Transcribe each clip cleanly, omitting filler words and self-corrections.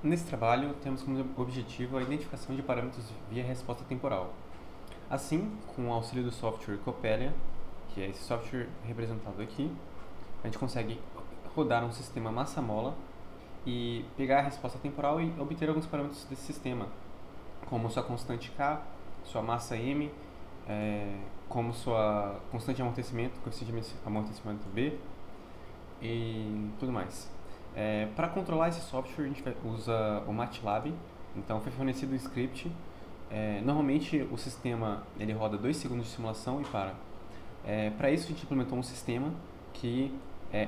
Nesse trabalho, temos como objetivo a identificação de parâmetros via resposta temporal. Assim, com o auxílio do software Coppelia, que é esse software representado aqui, a gente consegue rodar um sistema massa-mola e pegar a resposta temporal e obter alguns parâmetros desse sistema, como sua constante K, sua massa M, como sua constante de amortecimento, coeficiente de amortecimento B e tudo mais. Para controlar esse software, a gente usa o MATLAB. Então, foi fornecido um script. Normalmente, o sistema ele roda 2 segundos de simulação e para. Para isso, a gente implementou um sistema que,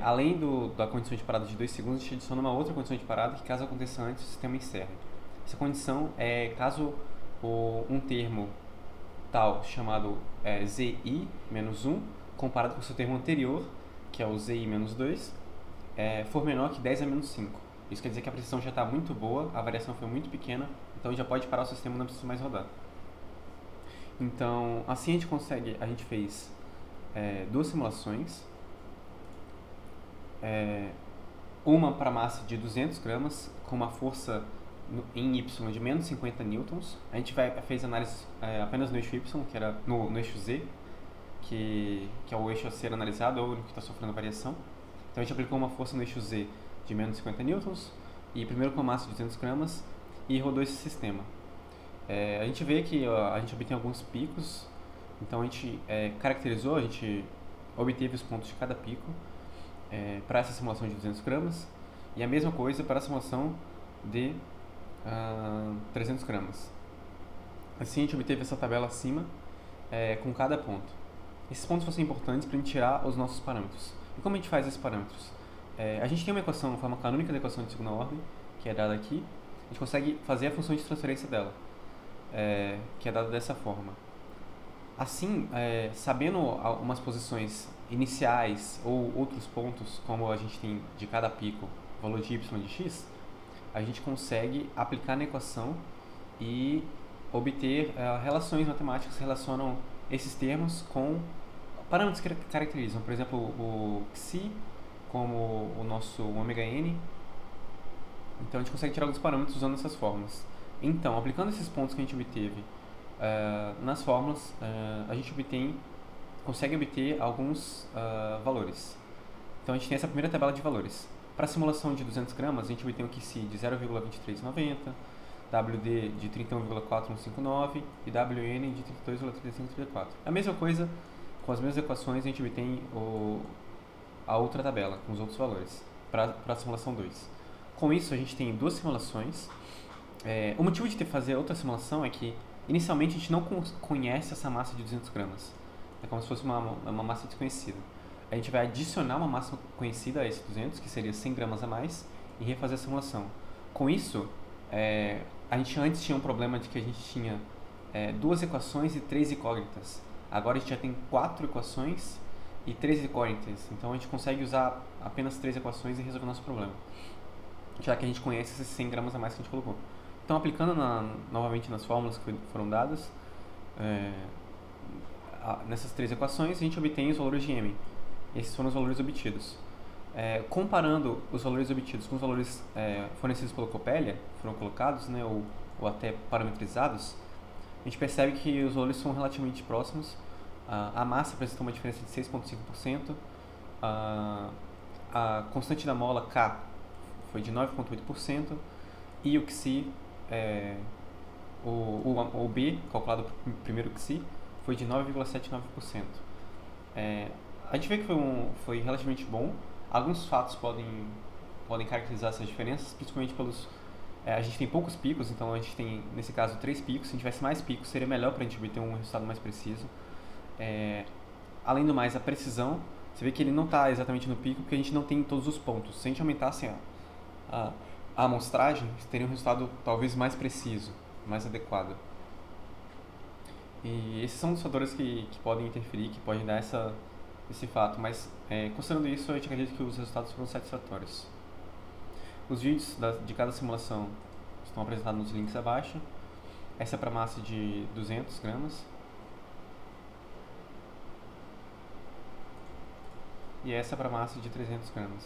além da condição de parada de 2 segundos, a gente adiciona uma outra condição de parada que, caso aconteça antes, o sistema encerre. Essa condição é caso um termo tal chamado ZI-1 comparado com o seu termo anterior, que é o ZI-2, for menor que 10 a menos 5. Isso quer dizer que a precisão já está muito boa, a variação foi muito pequena, então já pode parar o sistema e não precisa mais rodar. Então, assim a gente fez duas simulações, uma para massa de 200 gramas, com uma força em Y de menos 50 newtons. A gente fez análise apenas no eixo Y, que era no eixo Z, que é o eixo a ser analisado, ou o que está sofrendo variação. Então a gente aplicou uma força no eixo Z de menos 50 newtons, e primeiro com uma massa de 200 gramas, e rodou esse sistema. A gente vê que a gente obtém alguns picos, então a gente caracterizou, a gente obteve os pontos de cada pico para essa simulação de 200 gramas, e a mesma coisa para a simulação de 300 gramas. Assim a gente obteve essa tabela acima com cada ponto. Esses pontos vão ser importantes para a gente tirar os nossos parâmetros. E como a gente faz esses parâmetros? A gente tem uma equação, uma forma canônica da equação de segunda ordem, que é dada aqui. A gente consegue fazer a função de transferência dela, que é dada dessa forma. Assim, sabendo umas posições iniciais ou outros pontos, como a gente tem de cada pico, valor de y e de x, a gente consegue aplicar na equação e obter relações matemáticas que relacionam esses termos com parâmetros que caracterizam, por exemplo, o xi, como o nosso ωn. Então a gente consegue tirar alguns parâmetros usando essas fórmulas. Então, aplicando esses pontos que a gente obteve nas fórmulas, a gente consegue obter alguns valores. Então a gente tem essa primeira tabela de valores. Para a simulação de 200 gramas, a gente obtém o QC de 0,2390, WD de 31,4159 e WN de 32,3534. A mesma coisa, com as mesmas equações, a gente obtém a outra tabela, com os outros valores, para a simulação 2. Com isso, a gente tem duas simulações. O motivo de fazer outra simulação é que, inicialmente, a gente não conhece essa massa de 200 gramas. É como se fosse uma massa desconhecida. A gente vai adicionar uma massa conhecida a esse 200, que seria 100 gramas a mais, e refazer a simulação. Com isso, a gente antes tinha um problema de que a gente tinha duas equações e 3 incógnitas. Agora a gente já tem 4 equações e 3 incógnitas. Então a gente consegue usar apenas 3 equações e resolver o nosso problema, já que a gente conhece esses 100 gramas a mais que a gente colocou. Então, aplicando novamente nas fórmulas que foram dadas, nessas 3 equações, a gente obtém os valores de M. Esses foram os valores obtidos. Comparando os valores obtidos com os valores fornecidos pelo Coppelia, foram colocados, ou até parametrizados, a gente percebe que os valores são relativamente próximos. A massa apresentou uma diferença de 6,5%, a constante da mola K foi de 9,8%, e o XI, o B, calculado para o primeiro XI, foi de 9,79%. A gente vê que foi relativamente bom. Alguns fatos podem caracterizar essas diferenças, principalmente pelos... a gente tem poucos picos, então a gente tem, nesse caso, 3 picos. Se a gente tivesse mais picos, seria melhor para a gente obter um resultado mais preciso. Além do mais, a precisão, você vê que ele não está exatamente no pico, porque a gente não tem todos os pontos. Se a gente aumentasse a amostragem, teria um resultado talvez mais preciso, mais adequado. E esses são os fatores que podem interferir, que podem dar esse fato, mas considerando isso, a gente acredita que os resultados foram satisfatórios. Os vídeos de cada simulação estão apresentados nos links abaixo. Essa é para massa de 200 gramas. E essa é para massa de 300 gramas.